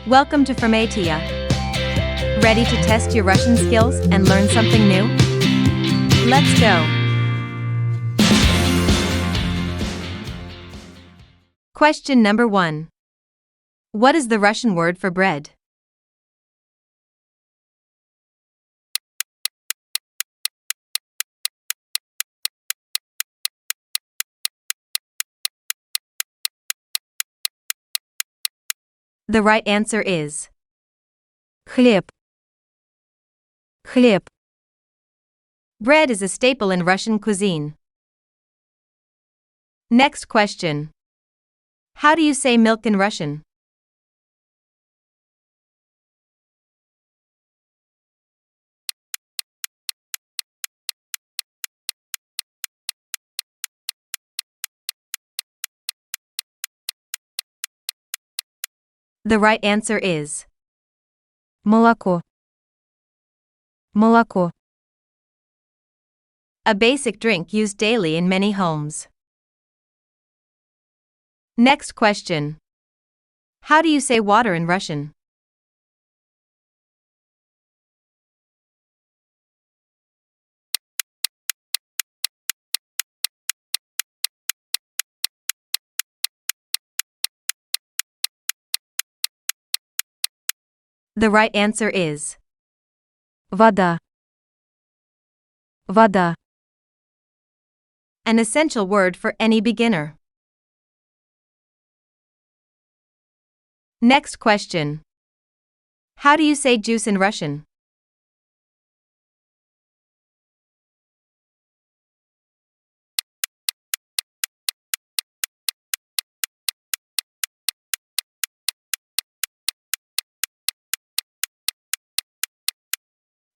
Welcome to Formatia. Ready to test your Russian skills and learn something new? Let's go! Question number 1. What is the Russian word for bread? The right answer is хлеб. Хлеб. Bread is a staple in Russian cuisine. Next question. How do you say milk in Russian? The right answer is молоко. Молоко. A basic drink used daily in many homes. Next question. How do you say water in Russian? The right answer is вода. Вода. An essential word for any beginner. Next question. How do you say juice in Russian?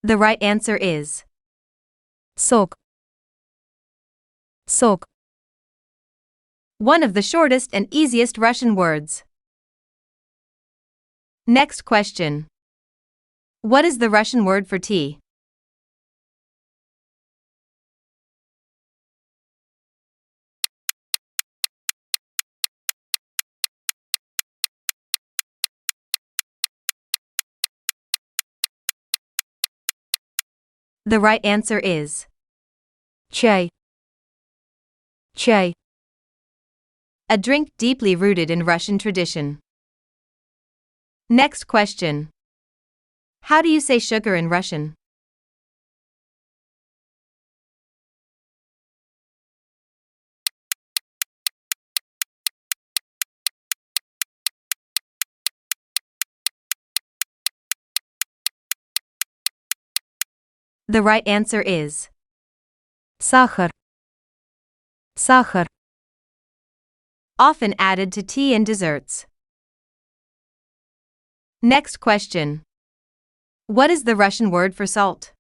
The right answer is сок. Сок. One of the shortest and easiest Russian words. Next question. What is the Russian word for tea? The right answer is чай. Чай. A drink deeply rooted in Russian tradition. Next question. How do you say sugar in Russian? The right answer is сахар. Сахар. Often added to tea and desserts. Next question. What is the Russian word for salt?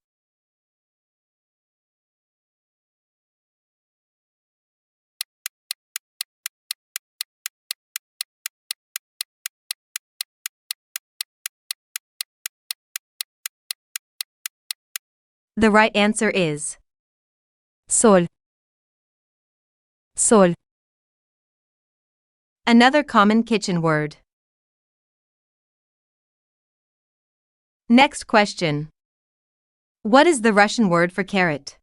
The right answer is соль. Соль. Another common kitchen word. Next question. What is the Russian word for carrot?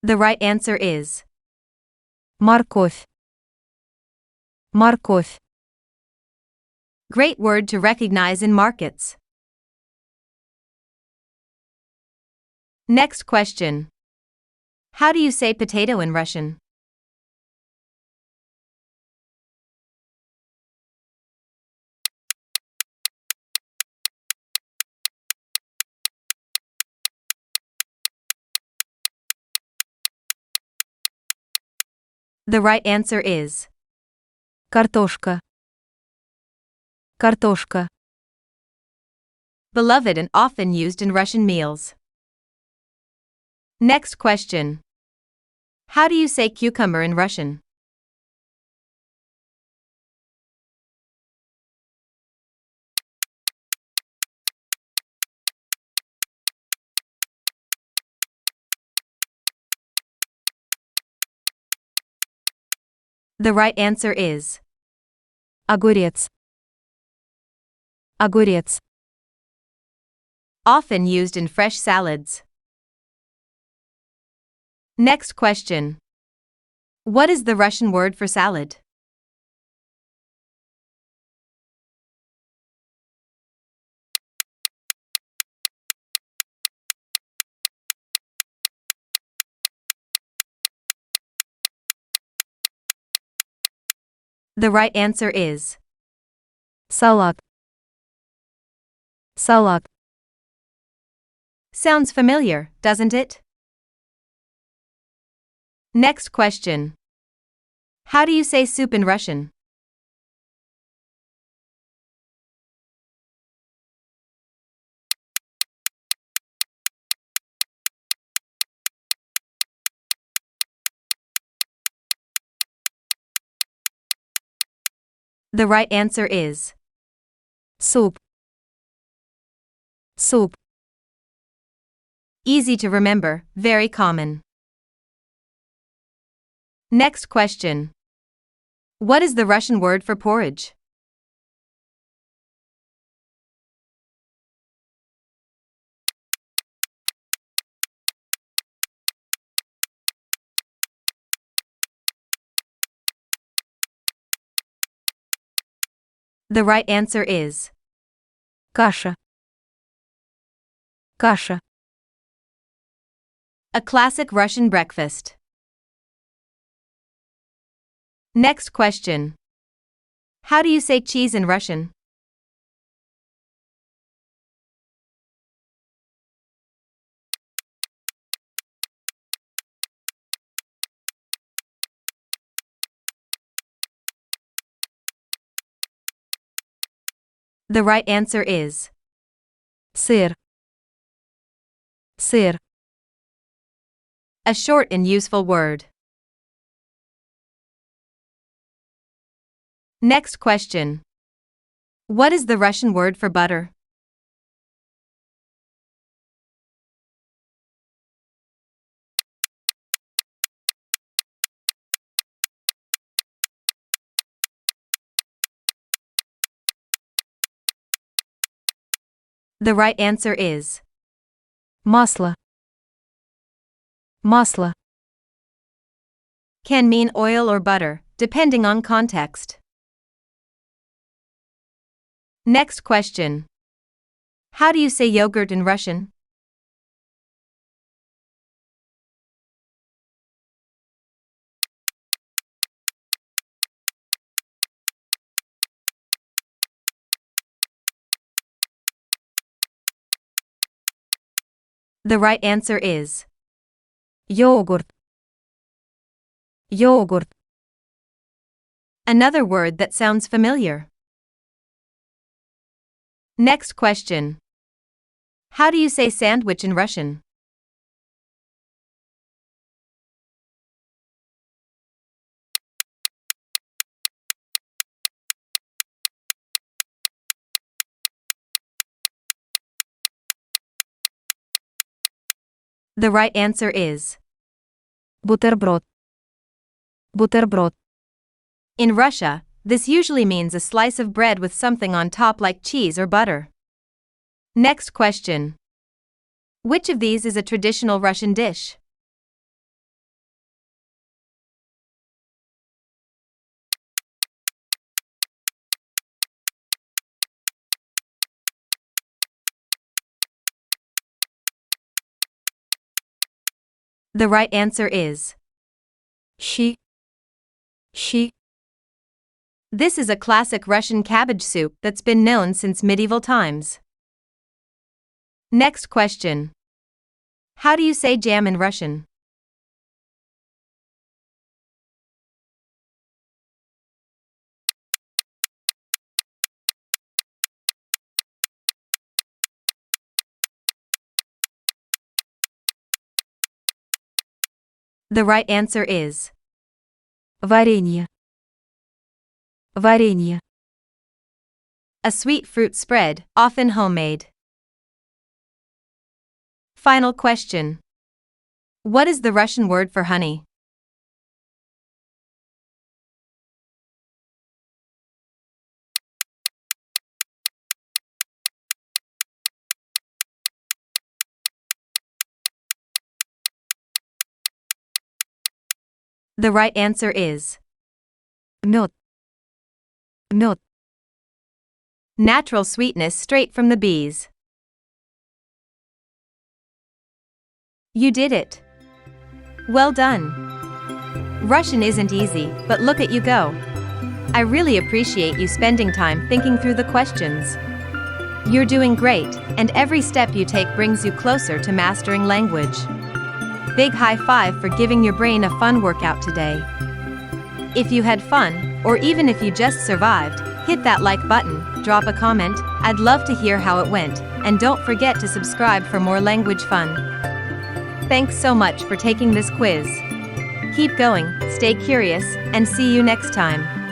The right answer is морковь. Морковь. Great word to recognize in markets. Next question. How do you say potato in Russian? The right answer is картошка. Картошка. Beloved and often used in Russian meals. Next question. How do you say cucumber in Russian? The right answer is Огурец. Огурец. often used in fresh salads. Next question. What is the Russian word for salad? The right answer is Салат. Салат. sounds familiar, doesn't it? Next question. How do you say soup in Russian? The right answer is Суп. Суп. easy to remember, very common. Next question. What is the Russian word for porridge? The right answer is Каша. Каша. a classic Russian breakfast. Next question. How do you say cheese in Russian? The right answer is Сыр. Сыр. a short and useful word. Next question. What is the Russian word for butter? The right answer is Масло. Масло. can mean oil or butter, depending on context. Next question. How do you say yogurt in Russian? The right answer is Йогурт. Йогурт. another word that sounds familiar. Next question. How do you say sandwich in Russian? The right answer is Бутерброд. Бутерброд. in Russia, this usually means a slice of bread with something on top like cheese or butter. Next question. Which of these is a traditional Russian dish? The right answer is Щи. Щи. this is a classic Russian cabbage soup that's been known since medieval times. Next question. How do you say jam in Russian? The right answer is Варенье. Варенье. a sweet fruit spread, often homemade. Final question. What is the Russian word for honey? The right answer is мед, мед, natural sweetness straight from the bees. You did it. Well done. Russian isn't easy, but look at you go. I really appreciate you spending time thinking through the questions. You're doing great, and every step you take brings you closer to mastering language. Big high five for giving your brain a fun workout today. If you had fun, or even if you just survived, hit that like button, drop a comment, I'd love to hear how it went, and don't forget to subscribe for more language fun. Thanks so much for taking this quiz. Keep going, stay curious, and see you next time.